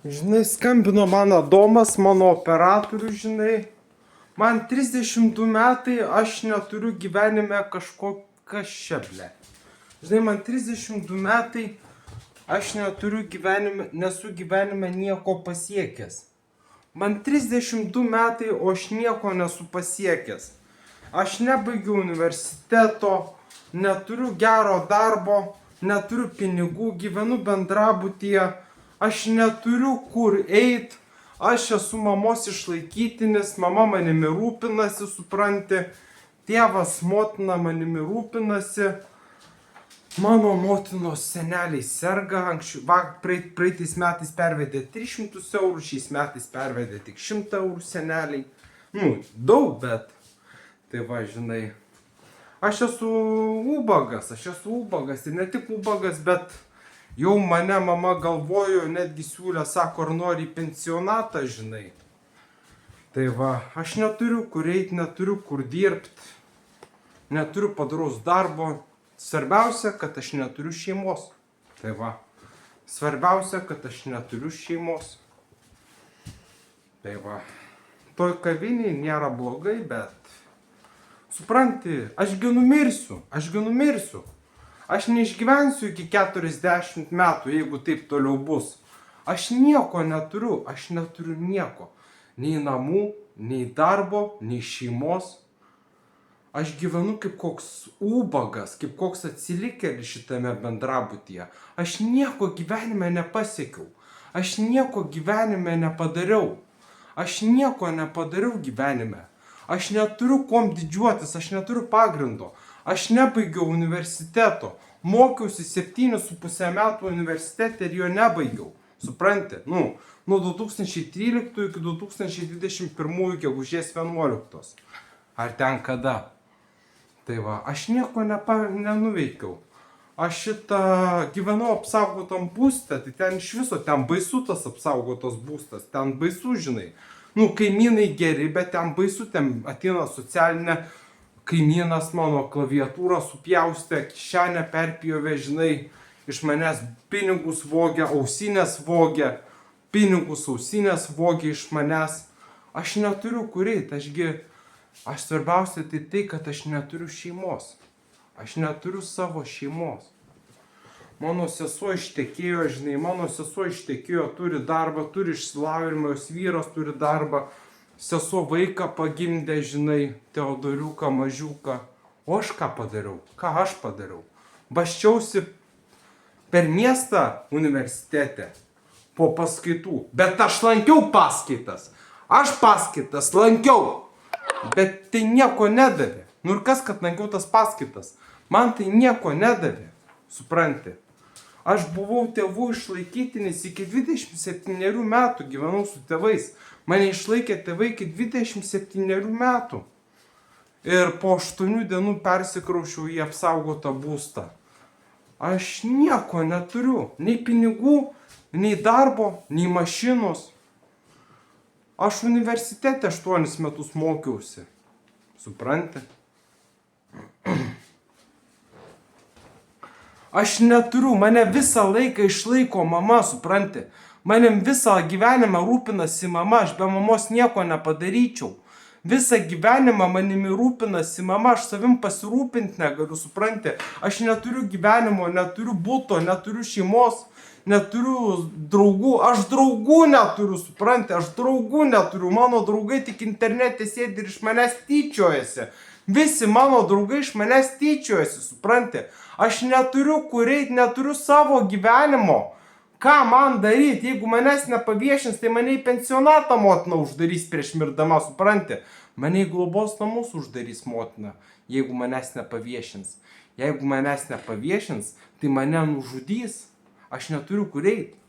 Žinai, skambino man Adomas, mano operatorius, žinai. Man 32 metai, aš neturiu gyvenime kažko šeblę. Žinai, man 32 metai, aš nesu gyvenime nieko pasiekęs. Man 32 metai, o aš nieko nesu pasiekęs. Aš nebaigiau universiteto, neturiu gero darbo, neturiu pinigų, gyvenu bendrabutyje, aš neturiu kur eit, aš esu mamos išlaikytinis, mama manimi rūpinasi, supranti, tėvas, motina manimi rūpinasi, mano motinos seneliai serga, praeitais metais pervedė 300 eurų, šiais metais pervedė tik 100 eurų seneliai, daug, bet, tai va, žinai, aš esu ubagas ir ne tik ubagas, bet jau mane mama galvojo, netgi siūlė, sako, ar nori į pensionatą, žinai. Tai va, aš neturiu kur eit, neturiu kur dirbt, neturiu padaraus darbo. Svarbiausia, kad aš neturiu šeimos. Tai va, svarbiausia, kad aš neturiu šeimos. Tai va, toj kaviniai nėra blogai, bet supranti, aš gi numirsiu. Aš neišgyvensiu iki 40 metų, jeigu taip toliau bus. Aš nieko neturiu, aš neturiu nieko. Nei namų, nei darbo, nei šeimos. Aš gyvenu kaip koks ubagas, kaip koks atsilikėlis šitame bendrabutyje. Aš nieko gyvenime nepasiekiau. Aš nieko gyvenime nepadariau. Aš nieko nepadariau gyvenime. Aš neturiu kuom didžiuotis, aš neturiu pagrindo. Aš nebaigiau universiteto. Mokiausi 7,5 metų universitete ir jo nebaigiau. Supranti? Nuo 2013 iki 2021 gegužės 11. Ar ten kada? Tai va, aš nieko nenuveikiau. Aš gyvenau apsaugotam būste, tai ten iš viso, ten baisu tas apsaugotas būstas, ten baisu, žinai. Kaimynai geri, bet ten baisu, ten ateina socialinė, kaimynas mano klaviatūrą supjaustė, kišenę perpjovė, žinai, iš manęs pinigus vogė, ausinės vogė, ausinės vogė iš manęs. Aš neturiu kur eit, aš svarbiausia tai, kad aš neturiu šeimos. Aš neturiu savo šeimos. Mano sesuo ištekėjo, žinai, turi darbą, turi išsilavinimą, jos vyras turi darbą. Sesuo vaiką pagimdė, žinai, Teodoriuką, mažiuką. O aš ką padariau? Ką aš padariau? Baščiausi per miestą universitete po paskaitų. Bet aš lankiau paskaitas. Aš paskaitas lankiau. Bet tai nieko nedavė. Ir kas, kad lankiau tas paskaitas? Man tai nieko nedavė. Supranti? Aš buvau tėvų išlaikytinis iki 27 metų, gyvenau su tėvais. Mane išlaikė tėvai iki 27 metų. Ir po 8 dienų persikraušiau į apsaugotą būstą. Aš nieko neturiu. Nei pinigų, nei darbo, nei mašinos. Aš universitete 8 metus mokiausi. Supranti? Aš neturiu, mane visą laiką išlaiko mama, supranti? Manim visą gyvenimą rūpinasi mama, aš be mamos nieko nepadaryčiau. Visą gyvenimą manimi rūpinasi mama, aš savim pasirūpinti negaliu, supranti? Aš neturiu gyvenimo, neturiu buto, neturiu šeimos, neturiu draugų. Aš draugų neturiu, supranti? Mano draugai tik internete sėdi ir iš manęs tyčiojasi. Visi mano draugai iš manęs tyčiojasi, supranti? Aš neturiu kur eit, neturiu savo gyvenimo. Ką man daryti, jeigu manęs nepaviešins, tai mane į pensionatą motina uždarys prieš mirdama, supranti? Mane į globos namus uždarys motina, jeigu manęs nepaviešins. Jeigu manęs nepaviešins, tai mane nužudys. Aš neturiu kur eit.